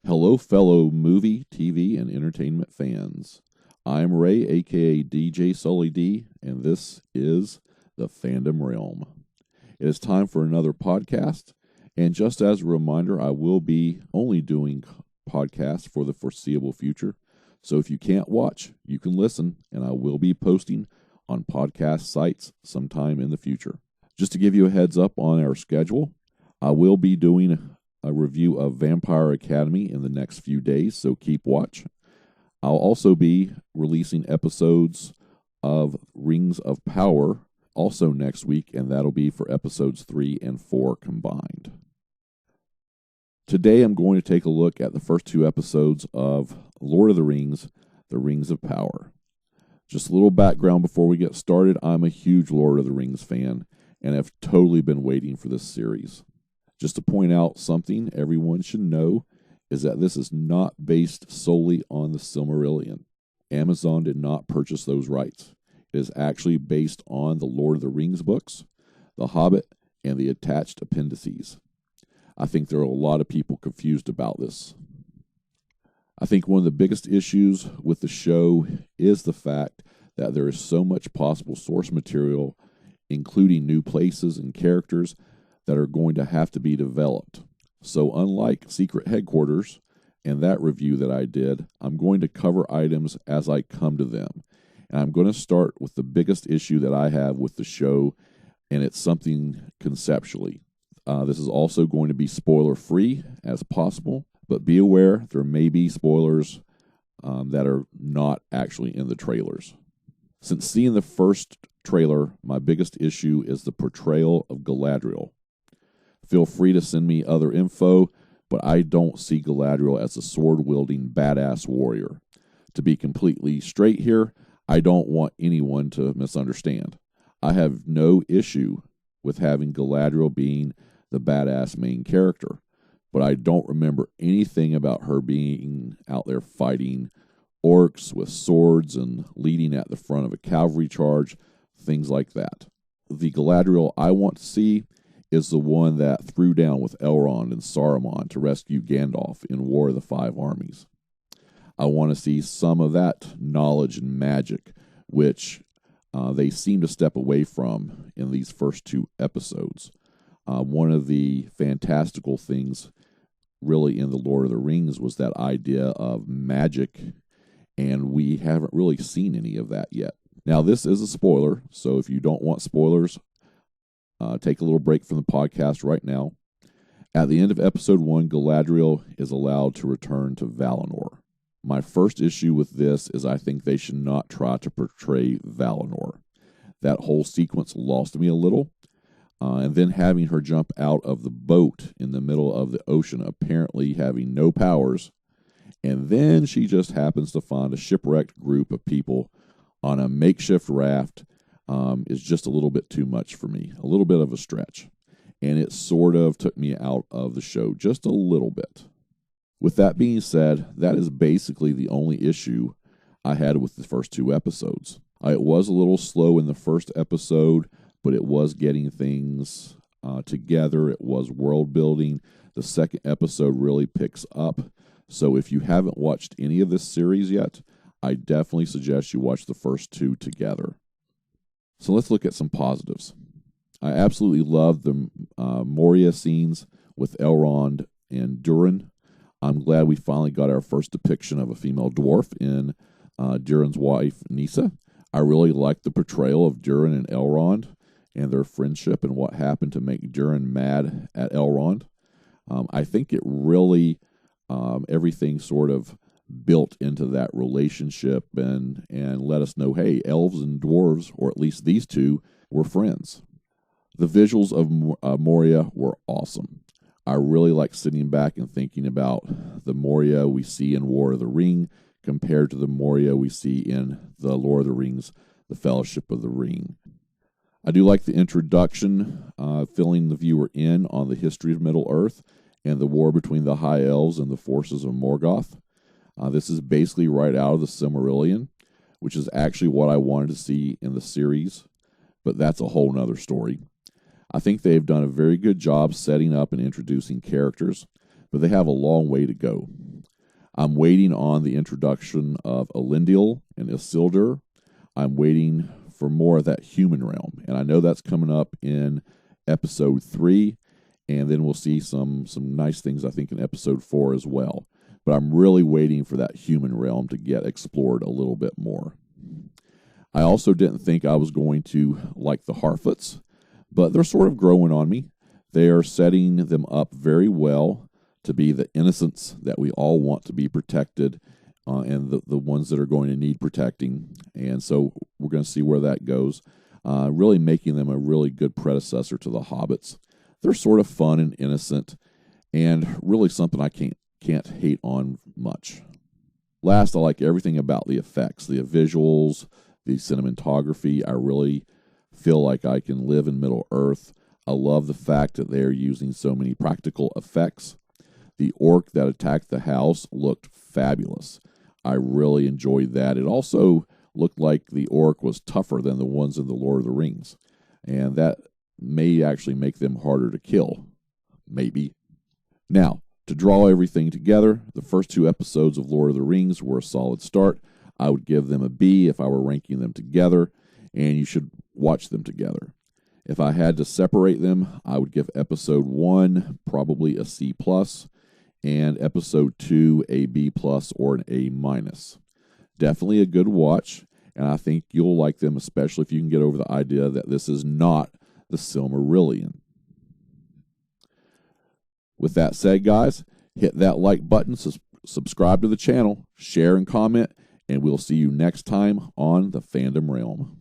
Hello, fellow movie, TV, and entertainment fans. I'm Ray, aka DJ Sully D, and this is the Fandom Realm. It is time for another podcast, and just as a reminder, I will be only doing podcasts for the foreseeable future. So if you can't watch, you can listen, and I will be posting on podcast sites sometime in the future. Just to give you a heads up on our schedule, I will be doing a review of Vampire Academy in the next few days, so keep watch. I'll also be releasing episodes of Rings of Power also next week, and that'll be for episodes 3 and 4 combined. Today I'm going to take a look at the first 2 episodes of Lord of the Rings of Power. Just a little background before we get started. I'm a huge Lord of the Rings fan and have totally been waiting for this series. Just to point out something everyone should know is that this is not based solely on the Silmarillion. Amazon did not purchase those rights. It is actually based on the Lord of the Rings books, The Hobbit, and the attached appendices. I think there are a lot of people confused about this. I think one of the biggest issues with the show is the fact that there is so much possible source material, including new places and characters, that are going to have to be developed. So unlike Secret Headquarters and that review that I did, I'm going to cover items as I come to them. And I'm going to start with the biggest issue that I have with the show, and it's something conceptually. This is also going to be spoiler-free as possible, but be aware there may be spoilers that are not actually in the trailers. Since seeing the first trailer, my biggest issue is the portrayal of Galadriel. Feel free to send me other info, but I don't see Galadriel as a sword-wielding badass warrior. To be completely straight here, I don't want anyone to misunderstand. I have no issue with having Galadriel being the badass main character, but I don't remember anything about her being out there fighting orcs with swords and leading at the front of a cavalry charge, things like that. The Galadriel I want to see is the one that threw down with Elrond and Saruman to rescue Gandalf in War of the Five Armies. I want to see some of that knowledge and magic, which they seem to step away from in these first 2 episodes. One of the fantastical things really in The Lord of the Rings was that idea of magic, and we haven't really seen any of that yet. Now, this is a spoiler, so if you don't want spoilers, take a little break from the podcast right now. At the end of episode 1, Galadriel is allowed to return to Valinor. My first issue with this is I think they should not try to portray Valinor. That whole sequence lost me a little. And then having her jump out of the boat in the middle of the ocean, apparently having no powers, and then she just happens to find a shipwrecked group of people on a makeshift raft, is just a little bit too much for me, a little bit of a stretch. And it sort of took me out of the show just a little bit. With that being said, that is basically the only issue I had with the first 2 episodes. It was a little slow in the first episode, but it was getting things together. It was world building. The second episode really picks up. So if you haven't watched any of this series yet, I definitely suggest you watch the first 2 together. So let's look at some positives. I absolutely love the Moria scenes with Elrond and Durin. I'm glad we finally got our first depiction of a female dwarf in Durin's wife, Nissa. I really like the portrayal of Durin and Elrond and their friendship and what happened to make Durin mad at Elrond. I think it really, everything sort of built into that relationship and let us know, hey, elves and dwarves, or at least these 2, were friends. The visuals of Moria were awesome. I really like sitting back and thinking about the Moria we see in War of the Ring compared to the Moria we see in the Lord of the Rings, The Fellowship of the Ring. I do like the introduction, filling the viewer in on the history of Middle-earth and the war between the High Elves and the forces of Morgoth. This is basically right out of the Silmarillion, which is actually what I wanted to see in the series, but that's a whole nother story. I think they've done a very good job setting up and introducing characters, but they have a long way to go. I'm waiting on the introduction of Elendil and Isildur. I'm waiting for more of that human realm, and I know that's coming up in episode 3, and then we'll see some nice things, I think, in episode 4 as well. But I'm really waiting for that human realm to get explored a little bit more. I also didn't think I was going to like the Harfits, but they're sort of growing on me. They are setting them up very well to be the innocents that we all want to be protected, and the ones that are going to need protecting. And so we're going to see where that goes, really making them a really good predecessor to the Hobbits. They're sort of fun and innocent, and really something I can't hate on much. Last, I like everything about the effects, the visuals, the cinematography. I really feel like I can live in Middle-earth. I love the fact that they're using so many practical effects. The orc that attacked the house looked fabulous. I really enjoyed that. It also looked like the orc was tougher than the ones in the Lord of the Rings, and that may actually make them harder to kill. Maybe. Now, to draw everything together, the first 2 episodes of Lord of the Rings were a solid start. I would give them a B if I were ranking them together, and you should watch them together. If I had to separate them, I would give episode 1 probably a C+, and episode 2 a B+ or an A-. Definitely a good watch, and I think you'll like them, especially if you can get over the idea that this is not the Silmarillion. With that said, guys, hit that like button, subscribe to the channel, share and comment, and we'll see you next time on the Fandom Realm.